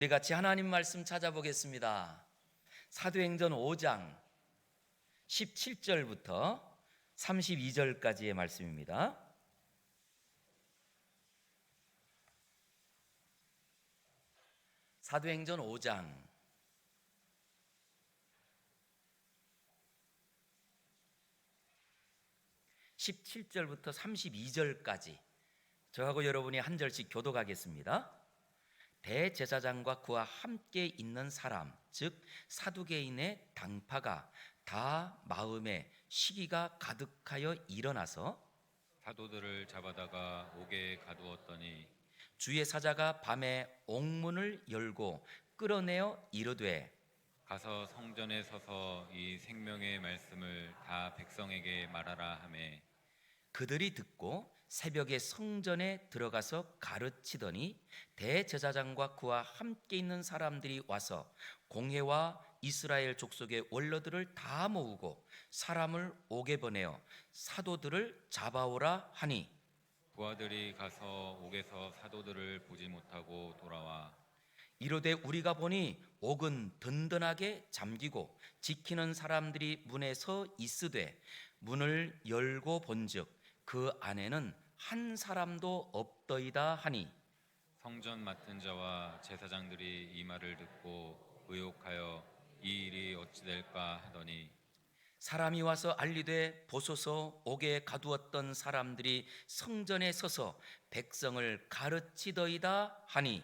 우리 같이 하나님 말씀 찾아보겠습니다. 사도행전 5장 17절부터 32절까지의 말씀입니다. 사도행전 5장 17절부터 32절까지 저하고 여러분이 한 절씩 교독하겠습니다. 대제사장과 그와 함께 있는 사람, 즉 사두개인의 당파가 다 마음에 시기가 가득하여 일어나서 사도들을 잡아다가 옥에 가두었더니 주의 사자가 밤에 옥문을 열고 끌어내어 이르되 가서 성전에 서서 이 생명의 말씀을 다 백성에게 말하라 하매 그들이 듣고 새벽에 성전에 들어가서 가르치더니 대제사장과 그와 함께 있는 사람들이 와서 공회와 이스라엘 족속의 원로들을 다 모으고 사람을 옥에 보내어 사도들을 잡아오라 하니 부하들이 가서 옥에서 사도들을 보지 못하고 돌아와 이르되 우리가 보니 옥은 든든하게 잠기고 지키는 사람들이 문에 서 있으되 문을 열고 본즉 그 안에는 한 사람도 없더이다 하니 성전 맡은 자와 제사장들이 이 말을 듣고 의혹하여 이 일이 어찌 될까 하더니 사람이 와서 알리되 보소서 옥에 가두었던 사람들이 성전에 서서 백성을 가르치더이다 하니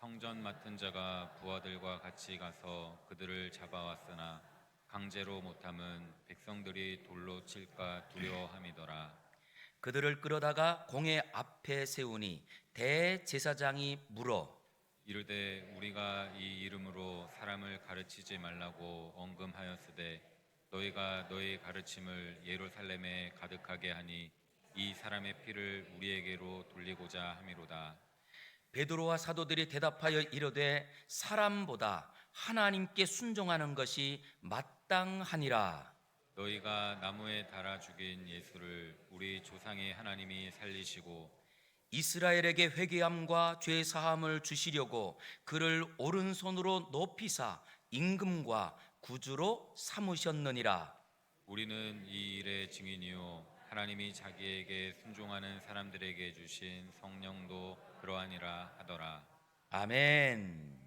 성전 맡은 자가 부하들과 같이 가서 그들을 잡아왔으나 강제로 못함은 백성들이 돌로 칠까 두려워함이더라. 그들을 끌어다가 공회 앞에 세우니 대제사장이 물어 이르되 우리가 이 이름으로 사람을 가르치지 말라고 언금하였으되 너희가 너희 가르침을 예루살렘에 가득하게 하니 이 사람의 피를 우리에게로 돌리고자 함이로다. 베드로와 사도들이 대답하여 이르되 사람보다 하나님께 순종하는 것이 마땅하니라. 너희가 나무에 달아 죽인 예수를 우리 조상의 하나님이 살리시고 이스라엘에게 회개함과 죄 사함을 주시려고 그를 오른손으로 높이사 임금과 구주로 삼으셨느니라. 우리는 이 일의 증인이요 하나님이 자기에게 순종하는 사람들에게 주신 성령도 그러하니라 하더라. 아멘.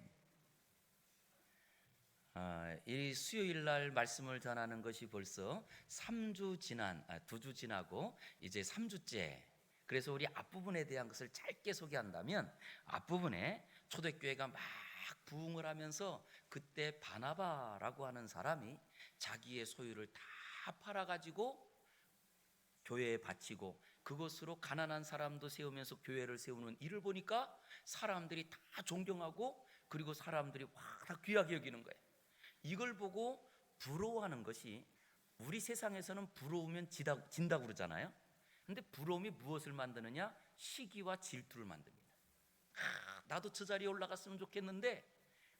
이 수요일 날 말씀을 전하는 것이 벌써 2주 지나고 이제 3주째. 그래서 우리 앞부분에 대한 것을 짧게 소개한다면 앞부분에 초대교회가 막 부흥을 하면서 그때 바나바라고 하는 사람이 자기의 소유를 다 팔아가지고 교회에 바치고 그것으로 가난한 사람도 세우면서 교회를 세우는 일을 보니까 사람들이 다 존경하고 그리고 사람들이 다 귀하게 여기는 거예요. 이걸 보고 부러워하는 것이 우리 세상에서는 부러우면 진다고 그러잖아요. 근데 부러움이 무엇을 만드느냐? 시기와 질투를 만듭니다. 나도 저 자리에 올라갔으면 좋겠는데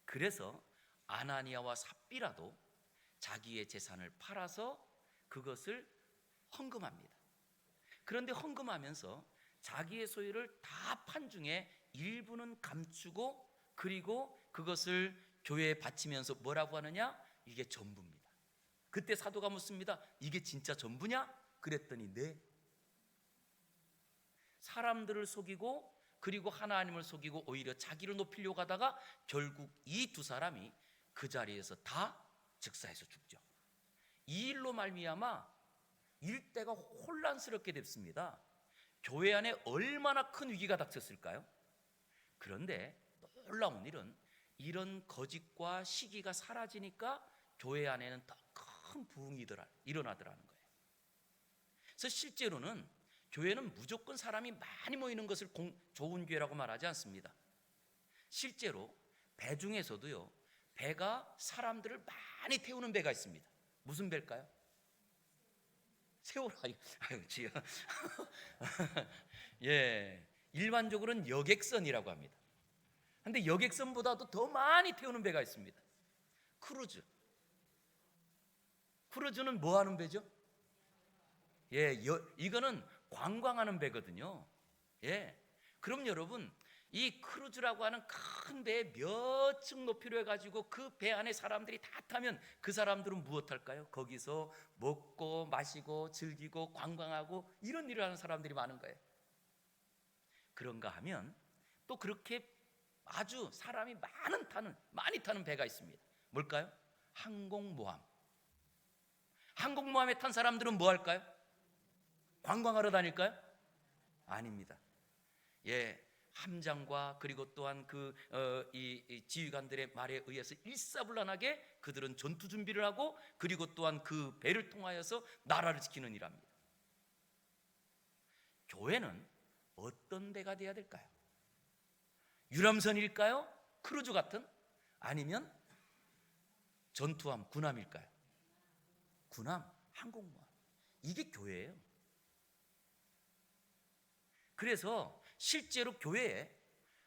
그래서 아나니아와 삽비라도 자기의 재산을 팔아서 그것을 헌금합니다. 그런데 헌금하면서 자기의 소유를 다 판 중에 일부는 감추고 그리고 그것을 교회에 바치면서 뭐라고 하느냐? 이게 전부입니다. 그때 사도가 묻습니다. 이게 진짜 전부냐? 그랬더니 네. 사람들을 속이고 그리고 하나님을 속이고 오히려 자기를 높이려고 하다가 결국 이 두 사람이 그 자리에서 다 즉사해서 죽죠. 이 일로 말미암아 일대가 혼란스럽게 됐습니다. 교회 안에 얼마나 큰 위기가 닥쳤을까요? 그런데 놀라운 일은 이런 거짓과 시기가 사라지니까 교회 안에는 더 큰 부흥이 일어나더라는 거예요. 그래서 실제로는 교회는 무조건 사람이 많이 모이는 것을 좋은 교회라고 말하지 않습니다. 실제로 배 중에서도요, 배가 사람들을 많이 태우는 배가 있습니다. 무슨 배일까요? 세월호. 아유, 지요. 예, 일반적으로는 여객선이라고 합니다. 근데 여객선보다도 더 많이 태우는 배가 있습니다. 크루즈. 크루즈는 뭐 하는 배죠? 예, 이거는 관광하는 배거든요. 예. 그럼 여러분, 이 크루즈라고 하는 큰 배에 몇 층 높이로 해가지고 그 배 안에 사람들이 다 타면 그 사람들은 무엇할까요? 거기서 먹고 마시고 즐기고 관광하고 이런 일을 하는 사람들이 많은 거예요. 그런가 하면 또 그렇게 아주 사람이 많이 타는 배가 있습니다. 뭘까요? 항공모함. 항공모함에 탄 사람들은 뭐 할까요? 관광하러 다닐까요? 아닙니다. 예, 함장과 그리고 또한 이 지휘관들의 말에 의해서 일사불란하게 그들은 전투 준비를 하고 그리고 또한 그 배를 통하여서 나라를 지키는 일합니다. 교회는 어떤 배가 돼야 될까요? 유람선일까요? 크루즈 같은? 아니면 전투함, 군함일까요? 군함, 항공모함. 이게 교회예요. 그래서 실제로 교회에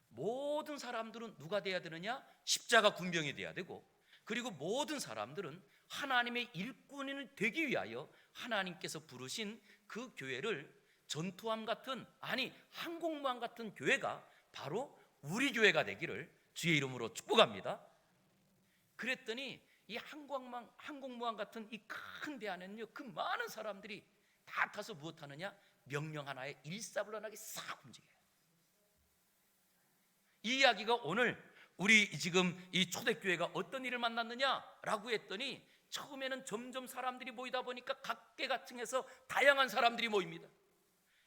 모든 사람들은 누가 돼야 되느냐? 십자가 군병이 돼야 되고, 그리고 모든 사람들은 하나님의 일꾼이 되기 위하여 하나님께서 부르신 그 교회를 전투함 같은, 아니 항공모함 같은 교회가 바로 우리 교회가 되기를 주의 이름으로 축복합니다. 그랬더니 이 항공모함 같은 이 큰 배 안에는요, 그 많은 사람들이 다 타서 무엇 하느냐? 명령 하나에 일사불란하게 싹 움직여요. 이 이야기가 오늘 우리 지금 이 초대교회가 어떤 일을 만났느냐라고 했더니 처음에는 점점 사람들이 모이다 보니까 각계각층에서 다양한 사람들이 모입니다.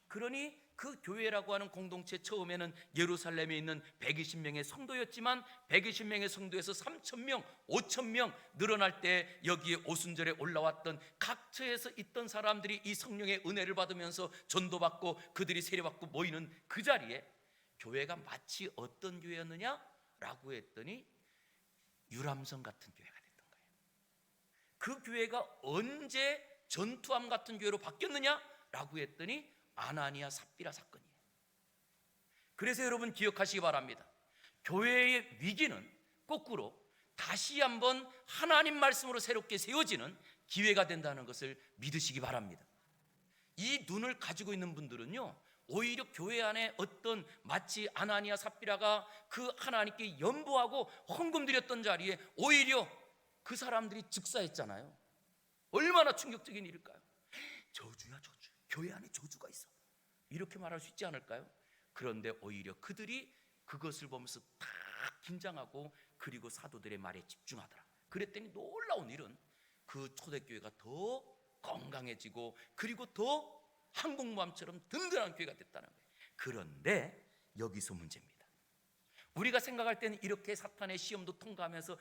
그러니 그 교회라고 하는 공동체 처음에는 예루살렘에 있는 120명의 성도였지만 120명의 성도에서 3,000명, 5,000명 늘어날 때 여기에 오순절에 올라왔던 각처에서 있던 사람들이 이 성령의 은혜를 받으면서 전도받고 그들이 세례받고 모이는 그 자리에 교회가 마치 어떤 교회였느냐라고 했더니 유람선 같은 교회가 됐던 거예요. 그 교회가 언제 전투함 같은 교회로 바뀌었느냐라고 했더니 아나니아 삽비라 사건이에요. 그래서 여러분 기억하시기 바랍니다. 교회의 위기는 거꾸로 다시 한번 하나님 말씀으로 새롭게 세워지는 기회가 된다는 것을 믿으시기 바랍니다. 이 눈을 가지고 있는 분들은요, 오히려 교회 안에 어떤 마치 아나니아 삽비라가 그 하나님께 연보하고 헌금 드렸던 자리에 오히려 그 사람들이 즉사했잖아요. 얼마나 충격적인 일일까요? 저주야 저주, 교회 안에 저주가 있어, 이렇게 말할 수 있지 않을까요? 그런데 오히려 그들이 그것을 보면서 다 긴장하고 그리고 사도들의 말에 집중하더라. 그랬더니 놀라운 일은 그 초대교회가 더 건강해지고 그리고 더 항공모함처럼 든든한 교회가 됐다는 거예요. 그런데 여기서 문제입니다. 우리가 생각할 때는 이렇게 사탄의 시험도 통과하면서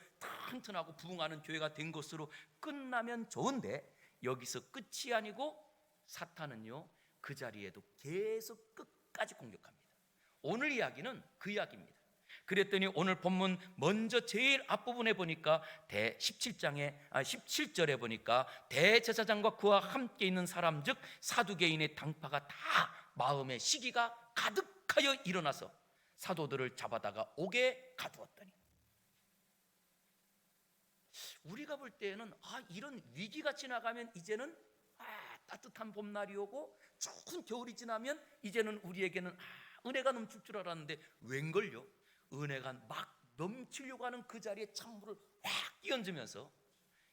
튼튼하고 부흥하는 교회가 된 것으로 끝나면 좋은데 여기서 끝이 아니고 사탄은요, 그 자리에도 계속 끝까지 공격합니다. 오늘 이야기는 그 이야기입니다. 그랬더니 오늘 본문 먼저 제일 앞부분에 보니까 17절에 보니까 대제사장과 그와 함께 있는 사람 즉 사두개인의 당파가 다 마음의 시기가 가득하여 일어나서 사도들을 잡아다가 옥에 가두었더니, 우리가 볼 때는 이런 위기가 지나가면 이제는 따뜻한 봄날이 오고 좋은 겨울이 지나면 이제는 우리에게는 은혜가 넘칠 줄 알았는데 웬걸요? 은혜가 막 넘치려고 하는 그 자리에 찬물을 확 끼얹으면서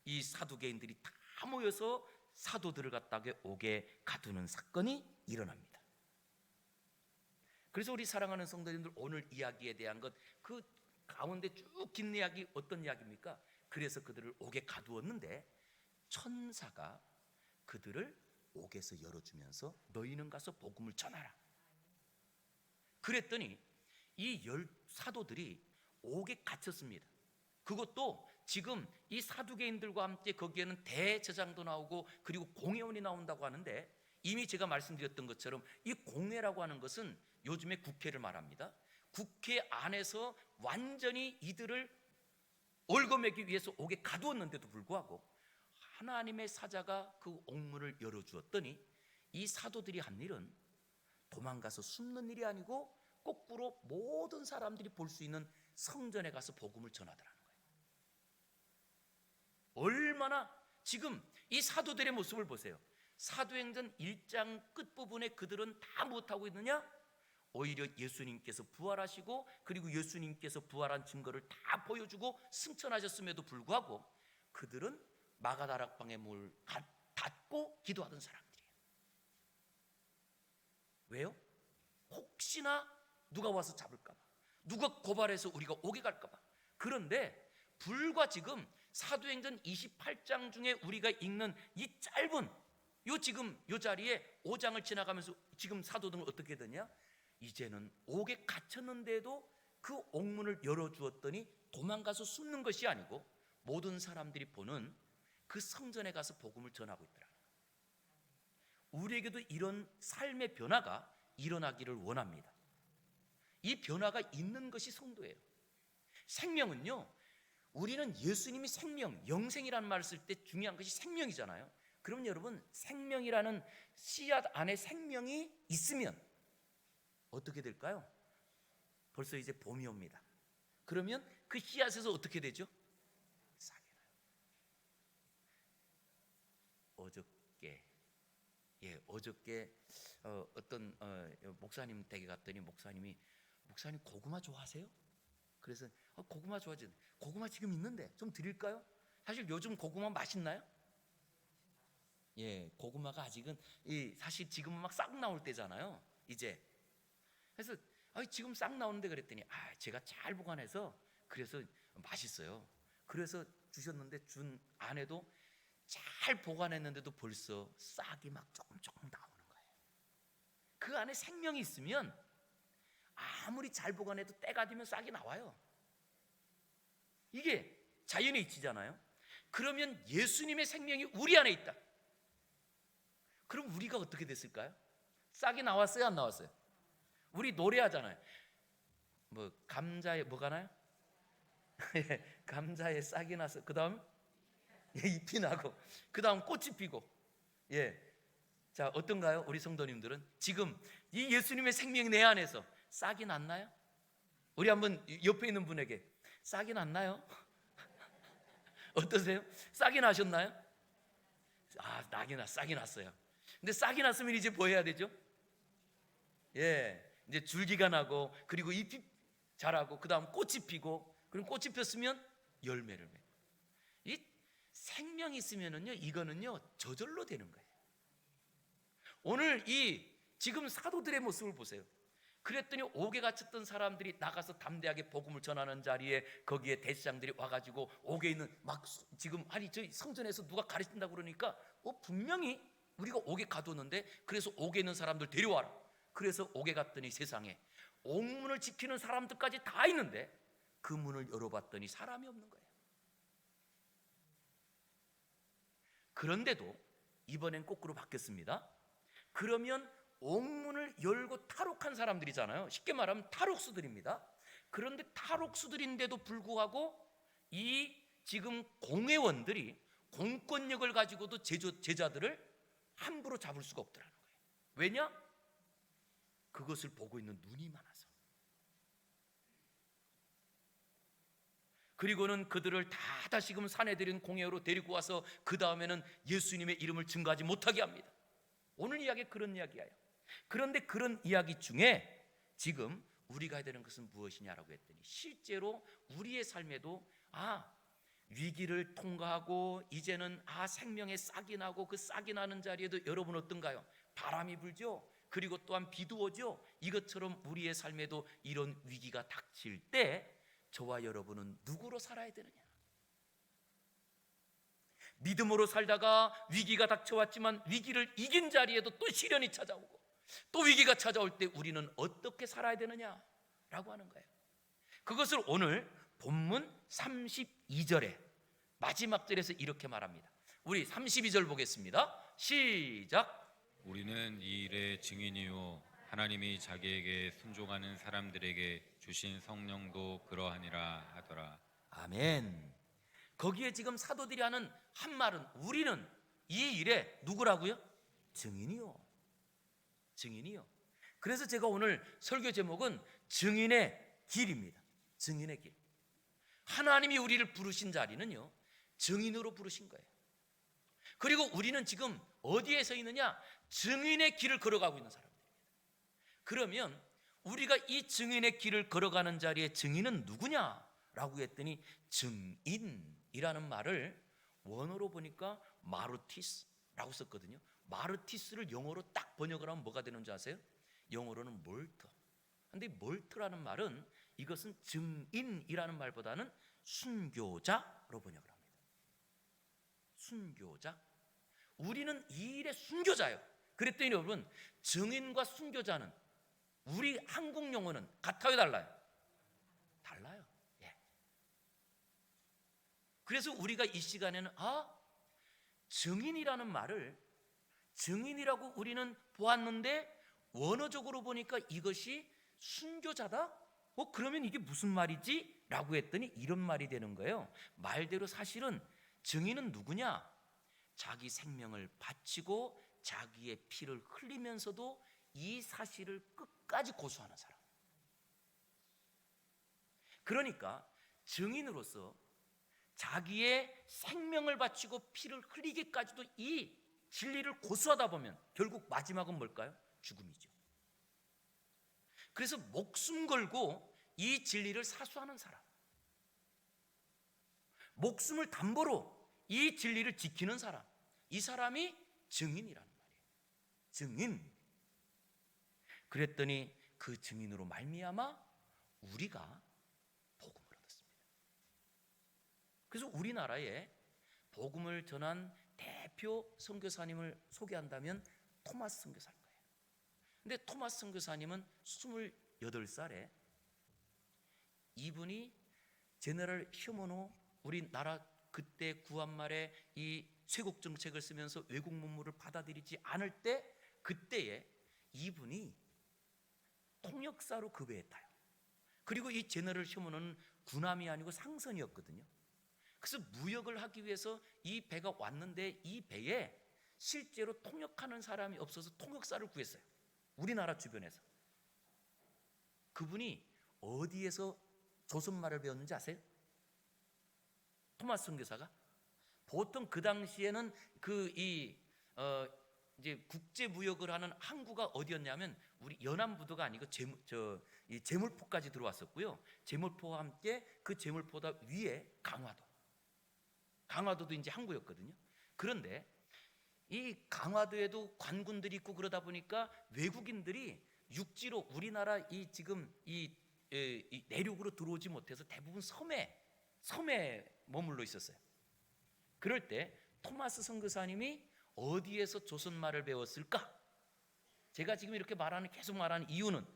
이 사두개인들이 다 모여서 사도들을 갖다가 옥에 가두는 사건이 일어납니다. 그래서 우리 사랑하는 성도님들, 오늘 이야기에 대한 것, 그 가운데 쭉 긴 이야기 어떤 이야기입니까? 그래서 그들을 옥에 가두었는데 천사가 그들을 옥에서 열어주면서 너희는 가서 복음을 전하라. 그랬더니 이 사도들이 옥에 갇혔습니다. 그것도 지금 이 사두개인들과 함께 거기에는 대제사장도 나오고 그리고 공회원이 나온다고 하는데, 이미 제가 말씀드렸던 것처럼 이 공회라고 하는 것은 요즘에 국회를 말합니다. 국회 안에서 완전히 이들을 얽어매기 위해서 옥에 가두었는데도 불구하고 하나님의 사자가 그 옥문을 열어주었더니 이 사도들이 한 일은 도망가서 숨는 일이 아니고 거꾸로 모든 사람들이 볼 수 있는 성전에 가서 복음을 전하더라는 거예요. 얼마나, 지금 이 사도들의 모습을 보세요. 사도행전 1장 끝부분에 그들은 다 무엇하고 있느냐? 오히려 예수님께서 부활하시고 그리고 예수님께서 부활한 증거를 다 보여주고 승천하셨음에도 불구하고 그들은 마가다락방에 문을 닫고 기도하던 사람들이에요. 왜요? 혹시나 누가 와서 잡을까 봐, 누가 고발해서 우리가 옥에 갈까 봐. 그런데 불과 지금 사도행전 28장 중에 우리가 읽는 이 짧은 지금 요 자리에 5장을 지나가면서 지금 사도들은 어떻게 되냐? 이제는 옥에 갇혔는데도 그 옥문을 열어주었더니 도망가서 숨는 것이 아니고 모든 사람들이 보는 그 성전에 가서 복음을 전하고 있더라. 우리에게도 이런 삶의 변화가 일어나기를 원합니다. 이 변화가 있는 것이 성도예요. 생명은요, 우리는 예수님이 생명, 영생이라는 말을 쓸 때 중요한 것이 생명이잖아요. 그럼 여러분, 생명이라는 씨앗 안에 생명이 있으면 어떻게 될까요? 벌써 이제 봄이 옵니다. 그러면 그 씨앗에서 어떻게 되죠? 싹이 나요. 어저께 어떤 목사님 댁에 갔더니 목사님 고구마 좋아하세요? 그래서 고구마 좋아하지. 고구마 지금 있는데 좀 드릴까요? 사실 요즘 고구마 맛있나요? 예, 고구마가 아직은 사실 지금은 막 싹 나올 때잖아요. 이제 그래서 지금 싹 나오는데 그랬더니 제가 잘 보관해서 그래서 맛있어요. 그래서 주셨는데 준 안에도 잘 보관했는데도 벌써 싹이 막 조금 나오는 거예요. 그 안에 생명이 있으면 아무리 잘 보관해도 때가 되면 싹이 나와요. 이게 자연의 이치잖아요. 그러면 예수님의 생명이 우리 안에 있다. 그럼 우리가 어떻게 됐을까요? 싹이 나왔어요, 안 나왔어요? 우리 노래하잖아요. 감자에 뭐가 나요? 감자에 싹이 나서 그 다음 잎이 나고 그 다음 꽃이 피고. 자, 어떤가요? 우리 성도님들은 지금 이 예수님의 생명이 내 안에서 싹이 났나요? 우리 한번 옆에 있는 분에게 싹이 났나요? 어떠세요? 싹이 나셨나요? 싹이 났어요. 근데 싹이 났으면 이제 뭐 해야 되죠? 이제 줄기가 나고 그리고 잎이 자라고 그 다음 꽃이 피고 그럼 꽃이 폈으면 열매를 맺고. 이 생명이 있으면은요, 이거는요 저절로 되는 거예요. 오늘 지금 사도들의 모습을 보세요. 그랬더니 옥에 갇혔던 사람들이 나가서 담대하게 복음을 전하는 자리에 거기에 대제사장들이 와가지고 옥에 있는 지금 저희 성전에서 누가 가르친다고 그러니까 분명히 우리가 옥에 가두었는데 그래서 옥에 있는 사람들 데려와라. 그래서 옥에 갔더니 세상에 옥문을 지키는 사람들까지 다 있는데 그 문을 열어봤더니 사람이 없는 거예요. 그런데도 이번엔 거꾸로 바뀌었습니다. 그러면 옥문을 열고 탈옥한 사람들이잖아요. 쉽게 말하면 탈옥수들입니다. 그런데 탈옥수들인데도 불구하고 이 지금 공회원들이 공권력을 가지고도 제자들을 함부로 잡을 수가 없더라는 거예요. 왜냐? 그것을 보고 있는 눈이 많아서. 그리고는 그들을 다시금 산에 들인 공회로 데리고 와서 그 다음에는 예수님의 이름을 증거하지 못하게 합니다. 오늘 이야기가 그런 이야기예요. 그런데 그런 이야기 중에 지금 우리가 해야 되는 것은 무엇이냐라고 했더니 실제로 우리의 삶에도 위기를 통과하고 이제는 생명의 싹이 나고 그 싹이 나는 자리에도 여러분 어떤가요? 바람이 불죠. 그리고 또한 비도 오죠. 이것처럼 우리의 삶에도 이런 위기가 닥칠 때 저와 여러분은 누구로 살아야 되느냐? 믿음으로 살다가 위기가 닥쳐왔지만 위기를 이긴 자리에도 또 시련이 찾아오고 또 위기가 찾아올 때 우리는 어떻게 살아야 되느냐라고 하는 거예요. 그것을 오늘 본문 32절에 마지막 절에서 이렇게 말합니다. 우리 32절 보겠습니다. 시작. 우리는 이 일의 증인이요 하나님이 자기에게 순종하는 사람들에게 주신 성령도 그러하니라 하더라. 아멘. 거기에 지금 사도들이 하는 한 말은 우리는 이 일에 누구라고요? 증인이요. 증인이요. 그래서 제가 오늘 설교 제목은 증인의 길입니다. 증인의 길. 하나님이 우리를 부르신 자리는요, 증인으로 부르신 거예요. 그리고 우리는 지금 어디에 서 있느냐? 증인의 길을 걸어가고 있는 사람들입니다. 그러면 우리가 이 증인의 길을 걸어가는 자리에 증인은 누구냐라고 했더니 증인이라는 말을 원어로 보니까 마르티스라고 썼거든요. 마르티스를 영어로 딱 번역을 하면 뭐가 되는 줄 아세요? 영어로는 몰터. 근데 몰터라는 말은 이것은 증인이라는 말보다는 순교자로 번역을 합니다. 순교자. 우리는 이 일의 순교자예요. 그랬더니 여러분, 증인과 순교자는 우리 한국 용어는 같아요, 달라요? 달라요. 예. 그래서 우리가 이 시간에는 증인이라는 말을 증인이라고 우리는 보았는데 원어적으로 보니까 이것이 순교자다? 그러면 이게 무슨 말이지? 라고 했더니 이런 말이 되는 거예요. 말대로 사실은 증인은 누구냐? 자기 생명을 바치고 자기의 피를 흘리면서도 이 사실을 끝까지 고수하는 사람. 그러니까 증인으로서 자기의 생명을 바치고 피를 흘리기까지도 이 진리를 고수하다 보면 결국 마지막은 뭘까요? 죽음이죠. 그래서 목숨 걸고 이 진리를 사수하는 사람, 목숨을 담보로 이 진리를 지키는 사람, 이 사람이 증인이라는 말이에요. 증인. 그랬더니 그 증인으로 말미암아 우리가 복음을 얻었습니다. 그래서 우리나라에 복음을 전한 대표 선교사님을 소개한다면 토마스 선교사인 거예요. 근데 토마스 선교사님은 28살에 이분이 제너럴 휴먼호, 우리나라 그때 구한말에 이 쇄국 정책을 쓰면서 외국 문물을 받아들이지 않을 때, 그때에 이분이 통역사로 그 배에 타요. 그리고 이 제너럴 휴먼호는 군함이 아니고 상선이었거든요. 그래서 무역을 하기 위해서 이 배가 왔는데 이 배에 실제로 통역하는 사람이 없어서 통역사를 구했어요. 우리나라 주변에서. 그분이 어디에서 조선말을 배웠는지 아세요? 토마스 선교사가 보통 그 당시에는 이제 국제 무역을 하는 항구가 어디였냐면 우리 연안부두가 아니고 제물포까지 들어왔었고요. 제물포와 함께 그 제물포다 위에 강화도도 이제 항구였거든요. 그런데 이 강화도에도 관군들이 있고 그러다 보니까 외국인들이 육지로 우리나라 지금 이 내륙으로 들어오지 못해서 대부분 섬에 머물러 있었어요. 그럴 때 토마스 선교사님이 어디에서 조선말을 배웠을까? 제가 지금 이렇게 계속 말하는 이유는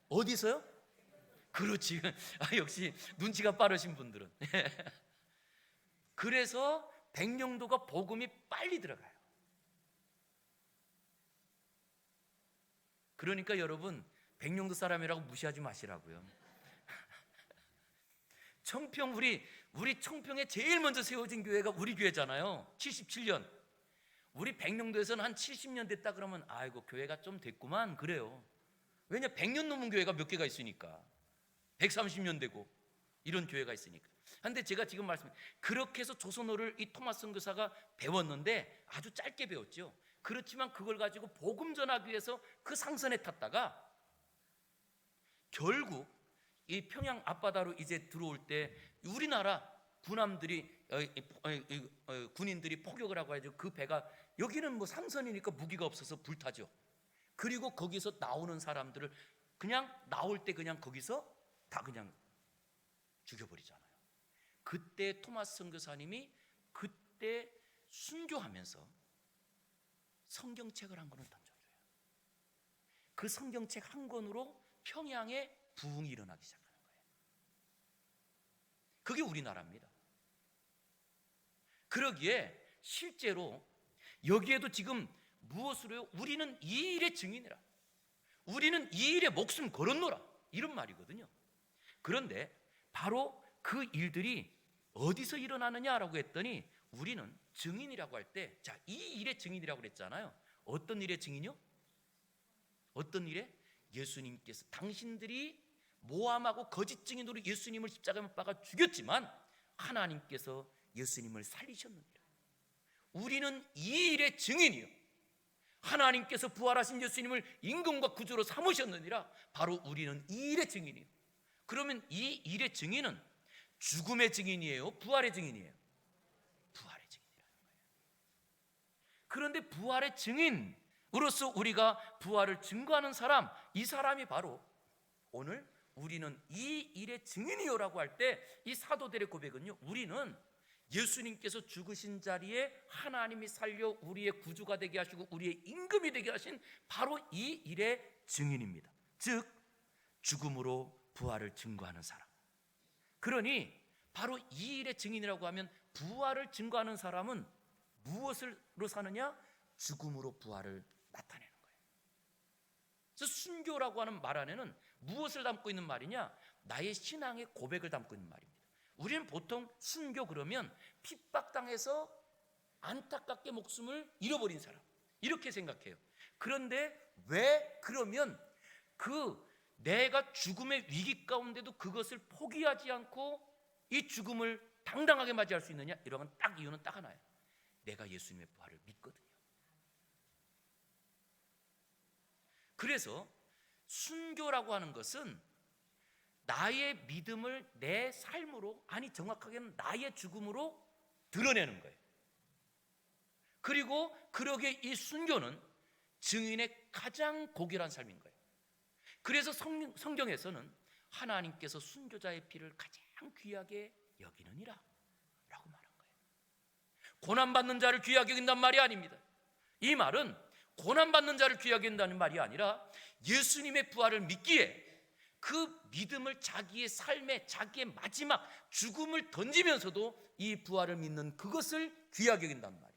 어디서요? 그렇지. 역시 눈치가 빠르신 분들은. 그래서 백령도가 복음이 빨리 들어가요. 그러니까 여러분, 백령도 사람이라고 무시하지 마시라고요. 청평, 우리 청평에 제일 먼저 세워진 교회가 우리 교회잖아요. 77년. 우리 백령도에서는 한 70년 됐다 그러면 아이고 교회가 좀 됐구만 그래요. 왜냐 100년 넘은 교회가 몇 개가 있으니까. 130년 되고 이런 교회가 있으니까. 그런데 제가 지금 그렇게 해서 조선어를 이 토마스 선교사가 배웠는데 아주 짧게 배웠죠. 그렇지만 그걸 가지고 복음 전하기 위해서 그 상선에 탔다가 결국 이 평양 앞바다로 이제 들어올 때 우리나라 군인들이 포격을 하고 해가지고 그 배가, 여기는 뭐 상선이니까 무기가 없어서 불타죠. 그리고 거기서 나오는 사람들을 그냥 나올 때 그냥 거기서 다 그냥 죽여버리잖아요. 그때 토마스 선교사님이 그때 순교하면서 성경책을 한 권을 던져줘요. 그 성경책 한 권으로 평양에 부흥이 일어나기 시작하는 거예요. 그게 우리나라입니다. 그러기에 실제로 여기에도 지금 무엇으로요? 우리는 이 일의 증인이라, 우리는 이 일에 목숨 걸었노라, 이런 말이거든요. 그런데 바로 그 일들이 어디서 일어나느냐라고 했더니 우리는 증인이라고 할 때, 자, 이 일의 증인이라고 그랬잖아요. 어떤 일의 증인이요? 어떤 일에? 예수님께서 당신들이 모함하고 거짓 증인으로 예수님을 십자가에 못 박아 죽였지만 하나님께서 예수님을 살리셨느니라. 우리는 이 일의 증인이요. 하나님께서 부활하신 예수님을 임금과 구주로 삼으셨느니라. 바로 우리는 이 일의 증인이에요. 그러면 이 일의 증인은 죽음의 증인이에요, 부활의 증인이에요? 부활의 증인이라는 거예요. 그런데 부활의 증인으로서 우리가 부활을 증거하는 사람, 이 사람이 바로 오늘 우리는 이 일의 증인이요라고 할 때 이 사도들의 고백은요, 우리는 예수님께서 죽으신 자리에 하나님이 살려 우리의 구주가 되게 하시고 우리의 임금이 되게 하신 바로 이 일의 증인입니다. 즉 죽음으로 부활을 증거하는 사람. 그러니 바로 이 일의 증인이라고 하면 부활을 증거하는 사람은 무엇으로 사느냐? 죽음으로 부활을 나타내는 거예요. 그래서 순교라고 하는 말 안에는 무엇을 담고 있는 말이냐? 나의 신앙의 고백을 담고 있는 말입니다. 우리는 보통 순교 그러면 핍박당해서 안타깝게 목숨을 잃어버린 사람, 이렇게 생각해요. 그런데 왜 그러면 내가 죽음의 위기 가운데도 그것을 포기하지 않고 이 죽음을 당당하게 맞이할 수 있느냐? 이러면 이유는 딱 하나예요. 내가 예수님의 부활을 믿거든요. 그래서 순교라고 하는 것은 나의 믿음을 내 삶으로, 아니 정확하게는 나의 죽음으로 드러내는 거예요. 그리고 그러기에 이 순교는 증인의 가장 고귀한 삶인 거예요. 그래서 성경에서는 하나님께서 순교자의 피를 가장 귀하게 여기느니라 라고 말한 거예요. 고난받는 자를 귀하게 여긴다는 말이 아닙니다. 이 말은 고난받는 자를 귀하게 여긴다는 말이 아니라 예수님의 부활을 믿기에 그 믿음을 자기의 삶에, 자기의 마지막 죽음을 던지면서도 이 부활을 믿는 그것을 귀하게 여긴다는 말이에요.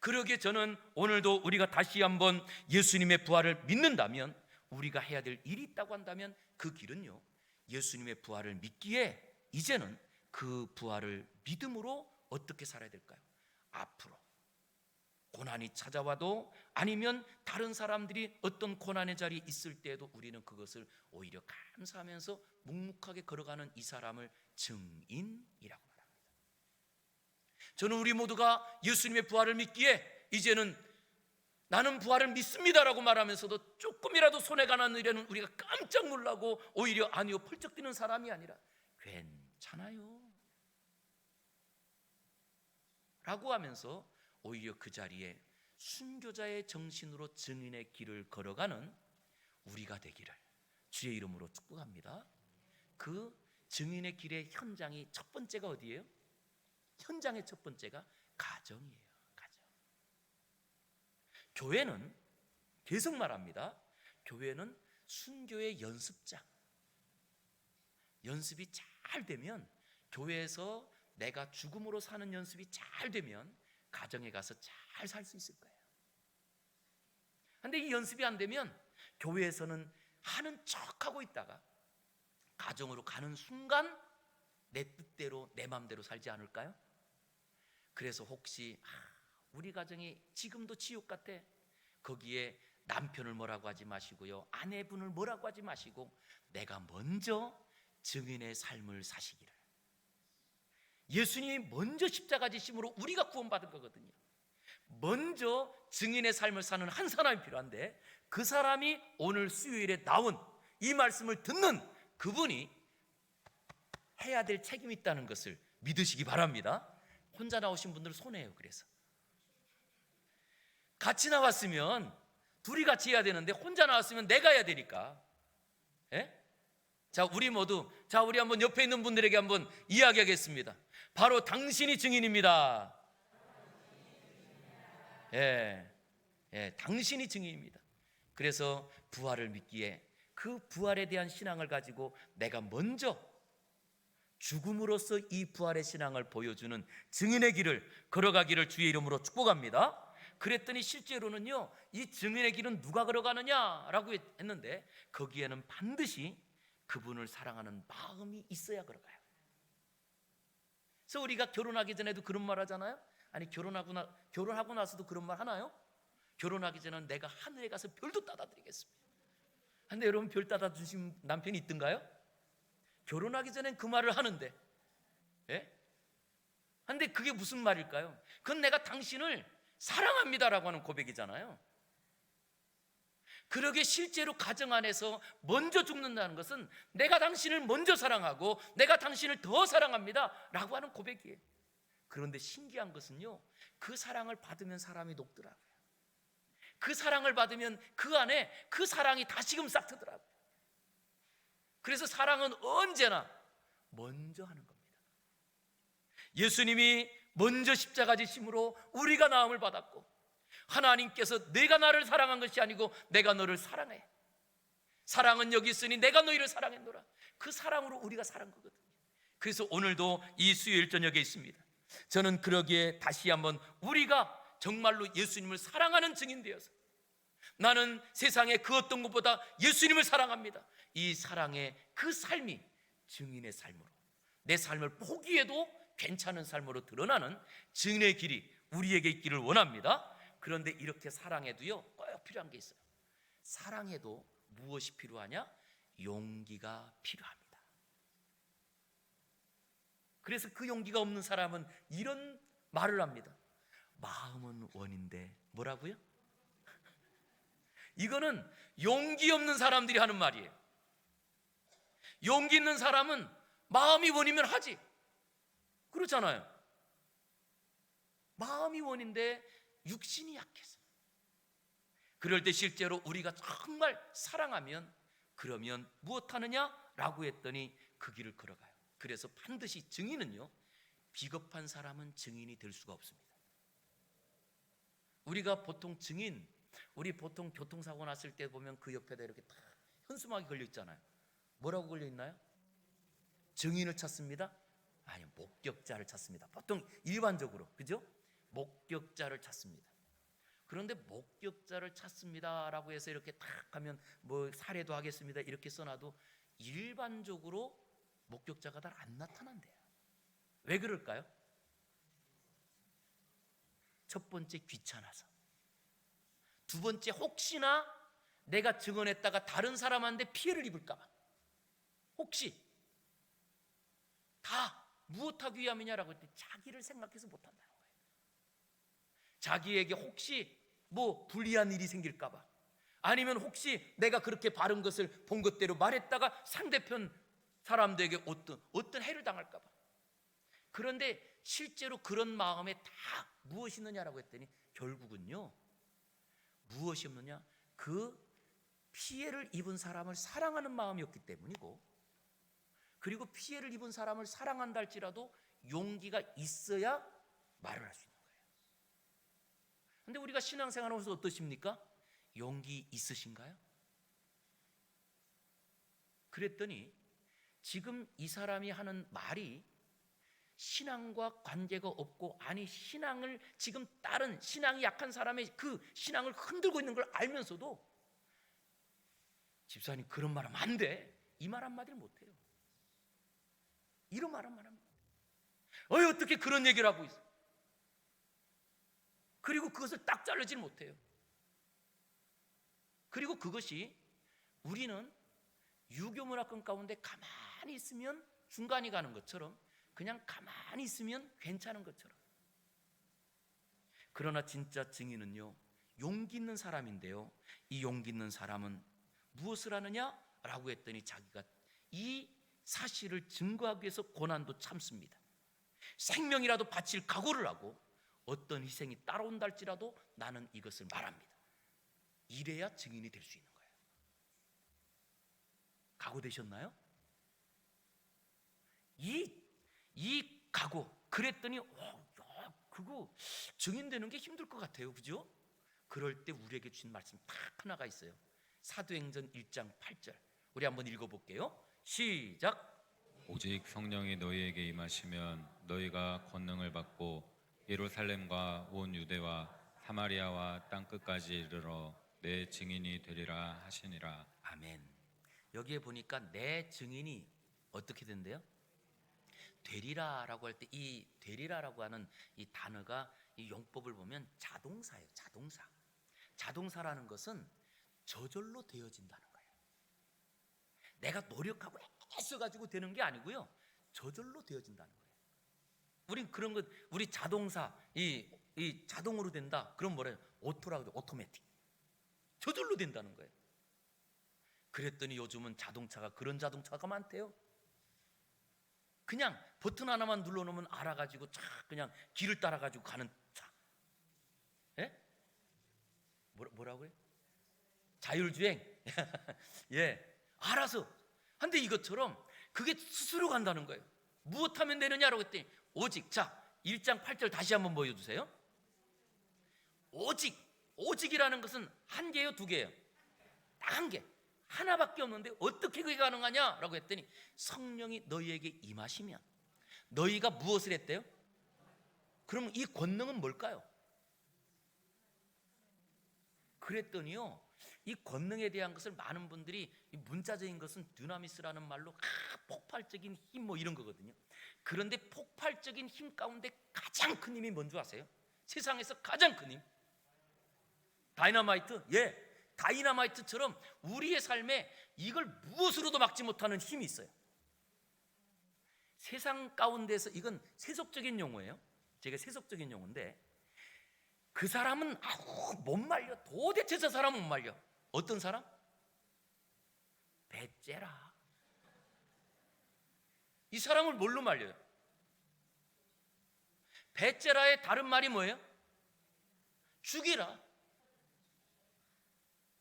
그러기에 저는 오늘도 우리가 다시 한번 예수님의 부활을 믿는다면, 우리가 해야 될 일이 있다고 한다면 그 길은요, 예수님의 부활을 믿기에 이제는 그 부활을 믿음으로 어떻게 살아야 될까요? 앞으로 고난이 찾아와도, 아니면 다른 사람들이 어떤 고난의 자리에 있을 때에도 우리는 그것을 오히려 감사하면서 묵묵하게 걸어가는 이 사람을 증인이라고 말합니다. 저는 우리 모두가 예수님의 부활을 믿기에 이제는 나는 부활을 믿습니다라고 말하면서도 조금이라도 손해가 나는 일에는 우리가 깜짝 놀라고 오히려 아니요 펄쩍 뛰는 사람이 아니라 괜찮아요 라고 하면서 오히려 그 자리에 순교자의 정신으로 증인의 길을 걸어가는 우리가 되기를 주의 이름으로 축복합니다. 그 증인의 길의 현장이 첫 번째가 어디예요? 현장의 첫 번째가 가정이에요. 가정. 교회는 계속 말합니다. 교회는 순교의 연습장. 연습이 잘 되면, 교회에서 내가 죽음으로 사는 연습이 잘 되면 가정에 가서 잘 살 수 있을 거예요. 그런데 이 연습이 안 되면 교회에서는 하는 척하고 있다가 가정으로 가는 순간 내 뜻대로 내 마음대로 살지 않을까요? 그래서 혹시 우리 가정이 지금도 지옥 같아, 거기에 남편을 뭐라고 하지 마시고요, 아내분을 뭐라고 하지 마시고 내가 먼저 증인의 삶을 사시기를. 예수님이 먼저 십자가 지심으로 우리가 구원받은 거거든요. 먼저 증인의 삶을 사는 한 사람이 필요한데, 그 사람이 오늘 수요일에 나온 이 말씀을 듣는 그분이 해야 될 책임이 있다는 것을 믿으시기 바랍니다. 혼자 나오신 분들은 손해예요. 그래서 같이 나왔으면 둘이 같이 해야 되는데 혼자 나왔으면 내가 해야 되니까. 예? 자, 우리 모두, 우리 한번 옆에 있는 분들에게 한번 이야기하겠습니다. 바로 당신이 증인입니다. 당신이 증인입니다. 그래서 부활을 믿기에 그 부활에 대한 신앙을 가지고 내가 먼저 죽음으로써 이 부활의 신앙을 보여주는 증인의 길을 걸어가기를 주의 이름으로 축복합니다. 그랬더니 실제로는요, 이 증인의 길은 누가 걸어가느냐라고 했는데, 거기에는 반드시 그분을 사랑하는 마음이 있어야 걸어가요. 그래서 우리가 결혼하기 전에도 그런 말 하잖아요. 아니 결혼하고 나서도 그런 말 하나요? 결혼하기 전에는 내가 하늘에 가서 별도 따다 드리겠습니다. 근데 여러분, 별 따다 주신 남편이 있던가요? 결혼하기 전엔 그 말을 하는데, 예? 근데 그게 무슨 말일까요? 그건 내가 당신을 사랑합니다라고 하는 고백이잖아요. 그러게 실제로 가정 안에서 먼저 죽는다는 것은 내가 당신을 먼저 사랑하고 내가 당신을 더 사랑합니다 라고 하는 고백이에요. 그런데 신기한 것은요, 그 사랑을 받으면 사람이 녹더라고요. 그 사랑을 받으면 그 안에 그 사랑이 다시금 싹트더라고요. 그래서 사랑은 언제나 먼저 하는 겁니다. 예수님이 먼저 십자가 지심으로 우리가 나음을 받았고, 하나님께서 내가 나를 사랑한 것이 아니고 내가 너를 사랑해, 사랑은 여기 있으니 내가 너희를 사랑했노라, 그 사랑으로 우리가 살은 거거든요. 그래서 오늘도 이 수요일 저녁에 있습니다. 저는 그러기에 다시 한번 우리가 정말로 예수님을 사랑하는 증인 되어서, 나는 세상에 그 어떤 것보다 예수님을 사랑합니다, 이 사랑의 그 삶이 증인의 삶으로, 내 삶을 포기해도 괜찮은 삶으로 드러나는 증인의 길이 우리에게 있기를 원합니다. 그런데 이렇게 사랑해도요, 꼭 필요한 게 있어요. 사랑해도 무엇이 필요하냐? 용기가 필요합니다. 그래서 그 용기가 없는 사람은 이런 말을 합니다. 마음은 원인데 뭐라고요? 이거는 용기 없는 사람들이 하는 말이에요. 용기 있는 사람은 마음이 원이면 하지. 그렇잖아요. 마음이 원인데 육신이 약해서. 그럴 때 실제로 우리가 정말 사랑하면 그러면 무엇하느냐? 라고 했더니 그 길을 걸어가요. 그래서 반드시 증인은요, 비겁한 사람은 증인이 될 수가 없습니다. 우리가 보통 증인, 우리 보통 교통사고 났을 때 보면 그 옆에다 이렇게 딱 현수막이 걸려 있잖아요. 뭐라고 걸려 있나요? 증인을 찾습니다? 아니요, 목격자를 찾습니다. 보통 일반적으로, 그죠? 목격자를 찾습니다. 그런데 목격자를 찾습니다라고 해서 이렇게 딱 하면 뭐 살해도 하겠습니다 이렇게 써놔도 일반적으로 목격자가 잘 안 나타난대요. 왜 그럴까요? 첫 번째, 귀찮아서. 두 번째, 혹시나 내가 증언했다가 다른 사람한테 피해를 입을까 봐. 혹시 다 무엇하기 위함이냐라고 했더니 자기를 생각해서 못한다는 거예요. 자기에게 혹시 뭐 불리한 일이 생길까 봐, 아니면 혹시 내가 그렇게 바른 것을 본 것대로 말했다가 상대편 사람들에게 어떤 해를 당할까 봐. 그런데 실제로 그런 마음에 다 무엇이 있느냐라고 했더니 결국은요, 무엇이 없느냐? 그 피해를 입은 사람을 사랑하는 마음이었기 때문이고, 그리고 피해를 입은 사람을 사랑한다 할지라도 용기가 있어야 말을 할 수 있는 거예요. 그런데 우리가 신앙생활하면서 어떠십니까? 용기 있으신가요? 그랬더니 지금 이 사람이 하는 말이 신앙과 관계가 없고, 아니 신앙을 지금 다른 신앙이 약한 사람의 그 신앙을 흔들고 있는 걸 알면서도 집사님 그런 말 하면 안 돼, 이 말 한마디를 못해요. 이런 말 한마디 하면 어떻게 그런 얘기를 하고 있어. 그리고 그것을 딱 자르질 못해요. 그리고 그것이 우리는 유교문화권 가운데 가만히 있으면 중간이 가는 것처럼, 그냥 가만히 있으면 괜찮은 것처럼. 그러나 진짜 증인은요, 용기 있는 사람인데요, 이 용기 있는 사람은 무엇을 하느냐라고 했더니 자기가 이 사실을 증거하기 위해서 고난도 참습니다. 생명이라도 바칠 각오를 하고 어떤 희생이 따라온다 할지라도 나는 이것을 말합니다. 이래야 증인이 될 수 있는 거예요. 각오되셨나요? 이 각오, 그랬더니 그거 증인되는 게 힘들 것 같아요, 그죠? 그럴 때 우리에게 주신 말씀 딱 하나가 있어요. 사도행전 1장 8절 우리 한번 읽어볼게요. 시작. 오직 성령이 너희에게 임하시면 너희가 권능을 받고 예루살렘과 온 유대와 사마리아와 땅 끝까지 이르러 내 증인이 되리라 하시니라. 아멘. 여기에 보니까 내 증인이 어떻게 된대요? 되리라라고 할 때 이 되리라라고 하는 이 단어가 이 용법을 보면 자동사예요. 자동사. 자동사라는 것은 저절로 되어진다는 거예요. 내가 노력하고 애써가지고 되는 게 아니고요, 저절로 되어진다는 거예요. 우린 그런 것, 우리 자동사, 이 이 자동으로 된다. 그럼 뭐래요? 오토라고 해요. 오토매틱. 저절로 된다는 거예요. 그랬더니 요즘은 자동차가 그런 자동차가 많대요. 그냥 버튼 하나만 눌러놓으면 알아가지고 쫙 그냥 길을 따라가지고 가는 차. 예? 뭐라고요? 자율주행. 예, 알아서. 근데 이것처럼 그게 스스로 간다는 거예요. 무엇하면 되느냐라고 했더니 오직. 자, 1장 8절 다시 한번 보여주세요. 오직이라는 것은 한 개요, 두 개요? 딱 한 개. 하나밖에 없는데 어떻게 그게 가능하냐라고 했더니 성령이 너희에게 임하시면. 너희가 무엇을 했대요? 그럼 이 권능은 뭘까요? 그랬더니요, 이 권능에 대한 것을 많은 분들이, 이 문자적인 것은 dynamis라는 말로 폭발적인 힘 뭐 이런 거거든요. 그런데 폭발적인 힘 가운데 가장 큰 힘이 뭔지 아세요? 세상에서 가장 큰 힘, 다이너마이트. 예, 다이너마이트처럼 우리의 삶에 이걸 무엇으로도 막지 못하는 힘이 있어요. 세상 가운데서, 이건 세속적인 용어예요. 제가 세속적인 용어인데, 그 사람은 못 말려. 도대체 저 사람은 못 말려. 어떤 사람? 배째라. 이 사람을 뭘로 말려요? 배째라의 다른 말이 뭐예요? 죽이라.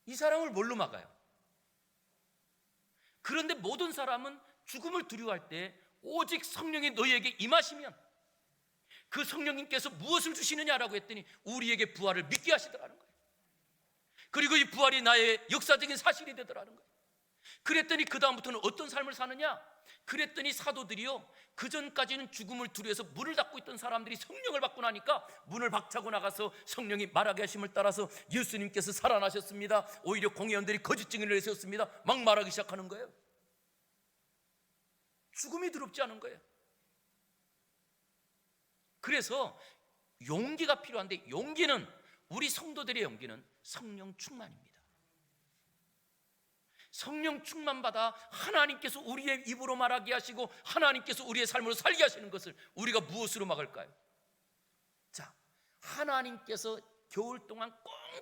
이 사람을 뭘로 막아요? 그런데 모든 사람은 죽음을 두려워할 때 오직 성령이 너희에게 임하시면, 그 성령님께서 무엇을 주시느냐라고 했더니 우리에게 부활을 믿게 하시더라는 거예요. 그리고 이 부활이 나의 역사적인 사실이 되더라는 거예요. 그랬더니 그 다음부터는 어떤 삶을 사느냐? 그랬더니 사도들이요, 그 전까지는 죽음을 두려워해서 문을 닫고 있던 사람들이 성령을 받고 나니까 문을 박차고 나가서 성령이 말하게 하심을 따라서 예수님께서 살아나셨습니다. 오히려 공회원들이 거짓 증인을 내세웠습니다. 막 말하기 시작하는 거예요. 죽음이 두렵지 않은 거예요. 그래서 용기가 필요한데, 용기는, 우리 성도들의 용기는 성령 충만입니다. 성령 충만 받아 하나님께서 우리의 입으로 말하게 하시고 하나님께서 우리의 삶으로 살게 하시는 것을 우리가 무엇으로 막을까요? 자, 하나님께서 겨울 동안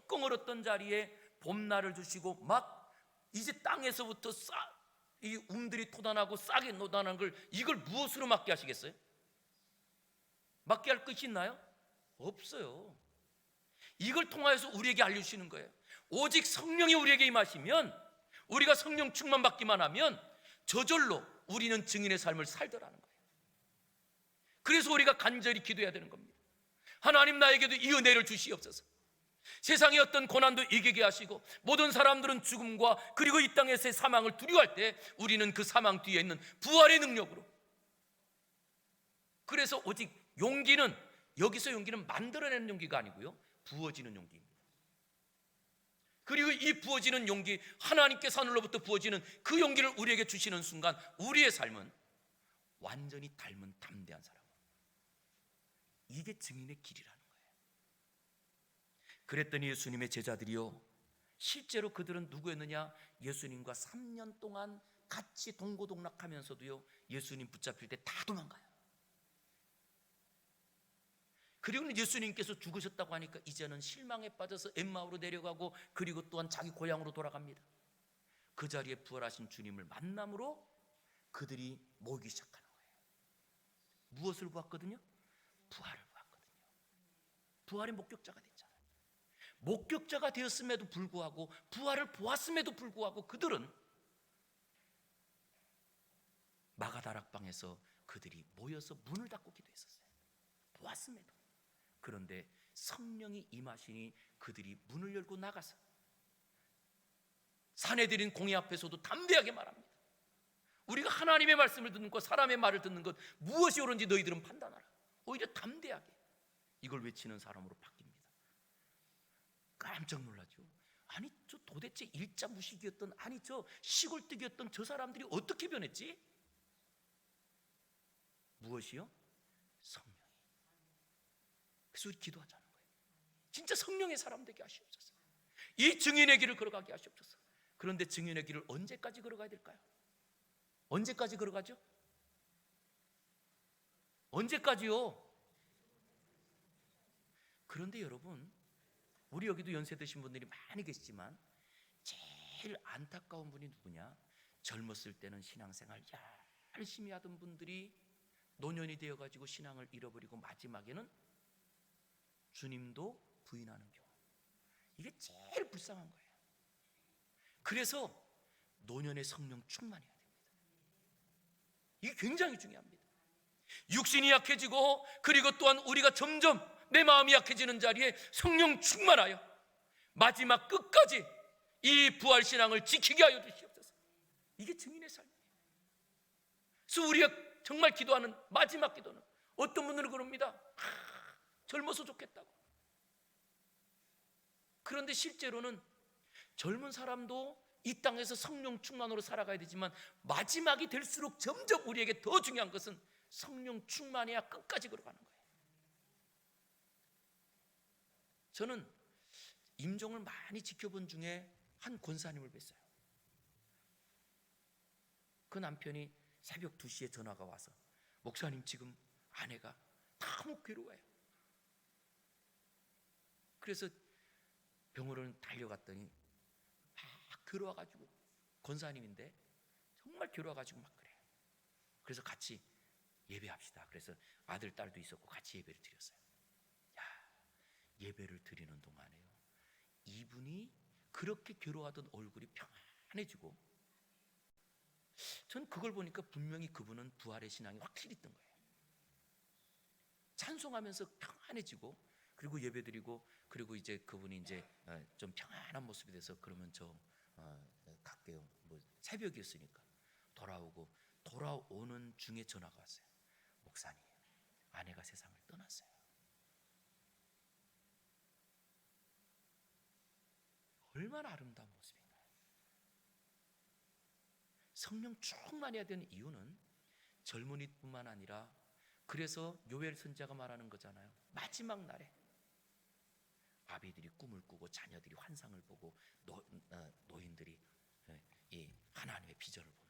꽁꽁 얼었던 자리에 봄날을 주시고 막 이제 땅에서부터 이 움들이 돋아나고 싹이 돋아나는 걸, 이걸 무엇으로 막게 하시겠어요? 막게 할 것이 있나요? 없어요. 이걸 통하여서 우리에게 알려주시는 거예요. 오직 성령이 우리에게 임하시면, 우리가 성령 충만 받기만 하면 저절로 우리는 증인의 삶을 살더라는 거예요. 그래서 우리가 간절히 기도해야 되는 겁니다. 하나님, 나에게도 이 은혜를 주시옵소서. 세상의 어떤 고난도 이기게 하시고 모든 사람들은 죽음과 그리고 이 땅에서의 사망을 두려워할 때 우리는 그 사망 뒤에 있는 부활의 능력으로. 그래서 오직 용기는, 여기서 용기는 만들어내는 용기가 아니고요, 부어지는 용기입니다. 그리고 이 부어지는 용기, 하나님께서 하늘로부터 부어지는 그 용기를 우리에게 주시는 순간 우리의 삶은 완전히 닮은 담대한 사람. 이게 증인의 길이라는 거예요. 그랬더니 예수님의 제자들이요, 실제로 그들은 누구였느냐? 예수님과 3년 동안 같이 동고동락하면서도요, 예수님 붙잡힐 때 다 도망가요. 그리고 예수님께서 죽으셨다고 하니까 이제는 실망에 빠져서 엠마오로 내려가고 그리고 또한 자기 고향으로 돌아갑니다. 그 자리에 부활하신 주님을 만남으로 그들이 모이기 시작하는 거예요. 무엇을 보았거든요? 부활을 보았거든요. 부활의 목격자가 됐잖아요. 목격자가 되었음에도 불구하고, 부활을 보았음에도 불구하고 그들은 마가다락방에서 그들이 모여서 문을 닫고 기도했었어요. 보았음에도. 그런데 성령이 임하시니 그들이 문을 열고 나가서 사내들인 공회 앞에서도 담대하게 말합니다. 우리가 하나님의 말씀을 듣는 것, 사람의 말을 듣는 것, 무엇이 옳은지 너희들은 판단하라. 오히려 담대하게 이걸 외치는 사람으로 바뀝니다. 깜짝 놀라죠. 아니, 저 도대체 일자 무식이었던, 아니 저 시골뜨기였던 저 사람들이 어떻게 변했지? 무엇이요? 성령. 그래서 우리 기도하자는 거예요. 진짜 성령의 사람 되게 하시옵소서. 이 증인의 길을 걸어가게 하시옵소서. 그런데 증인의 길을 언제까지 걸어가야 될까요? 언제까지 걸어가죠? 언제까지요? 그런데 여러분, 우리 여기도 연세 드신 분들이 많이 계시지만 제일 안타까운 분이 누구냐? 젊었을 때는 신앙생활 열심히 하던 분들이 노년이 되어가지고 신앙을 잃어버리고 마지막에는 주님도 부인하는 경우. 이게 제일 불쌍한 거예요. 그래서 노년의 성령 충만해야 됩니다. 이게 굉장히 중요합니다. 육신이 약해지고, 그리고 또한 우리가 점점 내 마음이 약해지는 자리에 성령 충만하여 마지막 끝까지 이 부활신앙을 지키게 하여 주시옵소서. 이게 증인의 삶이에요. 그래서 우리가 정말 기도하는 마지막 기도는, 어떤 분들은 그럽니다. 젊어서 좋겠다고. 그런데 실제로는 젊은 사람도 이 땅에서 성령 충만으로 살아가야 되지만, 마지막이 될수록 점점 우리에게 더 중요한 것은 성령 충만해야 끝까지 걸어가는 거예요. 저는 임종을 많이 지켜본 중에 한 권사님을 뵀어요. 그 남편이 새벽 2시에 전화가 와서, 목사님 지금 아내가 너무 괴로워요. 그래서 병원을 달려갔더니 막 괴로워가지고, 권사님인데 정말 괴로워가지고 막 그래요. 그래서 같이 예배합시다. 그래서 아들 딸도 있었고 같이 예배를 드렸어요. 예배를 드리는 동안에요, 이분이 그렇게 괴로워하던 얼굴이 평안해지고, 전 그걸 보니까 분명히 그분은 부활의 신앙이 확실히 있던 거예요. 찬송하면서 평안해지고, 그리고 예배드리고, 그리고 이제 그분이 이제 좀 평안한 모습이 돼서, 그러면 저 갈게요. 뭐 새벽이었으니까 돌아오는 중에 전화가 왔어요. 목사님, 아내가 세상을 떠났어요. 얼마나 아름다운 모습인가요? 성령 충만해야 되는 이유는 젊은이뿐만 아니라, 그래서 요엘 선지자가 말하는 거잖아요. 마지막 날에 아비들이 꿈을 꾸고 자녀들이 환상을 보고 노인들이 이 하나님의 비전을 보는,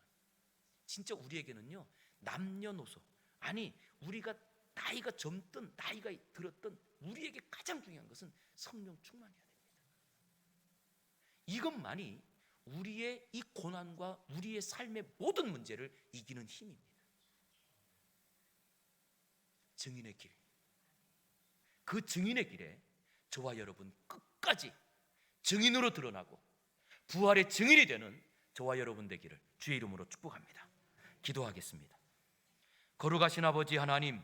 진짜 우리에게는요, 남녀노소, 아니 우리가 나이가 젊든 나이가 들었든 우리에게 가장 중요한 것은 성령 충만해야 됩니다. 이것만이 우리의 이 고난과 우리의 삶의 모든 문제를 이기는 힘입니다. 증인의 길, 그 증인의 길에 저와 여러분 끝까지 증인으로 드러나고 부활의 증인이 되는 저와 여러분 되기를 주의 이름으로 축복합니다. 기도하겠습니다. 거룩하신 아버지 하나님,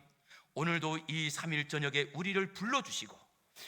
오늘도 이 3일 저녁에 우리를 불러주시고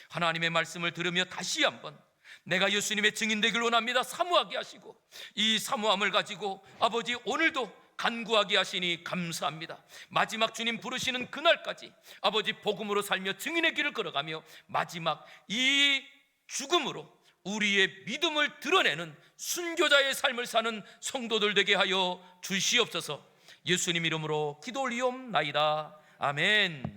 하나님의 말씀을 들으며 다시 한번 내가 예수님의 증인 되길 원합니다 사모하게 하시고, 이 사모함을 가지고 아버지 오늘도 간구하게 하시니 감사합니다. 마지막 주님 부르시는 그날까지 아버지 복음으로 살며 증인의 길을 걸어가며 마지막 이 죽음으로 우리의 믿음을 드러내는 순교자의 삶을 사는 성도들 되게 하여 주시옵소서. 예수님 이름으로 기도 올리옵나이다. 아멘.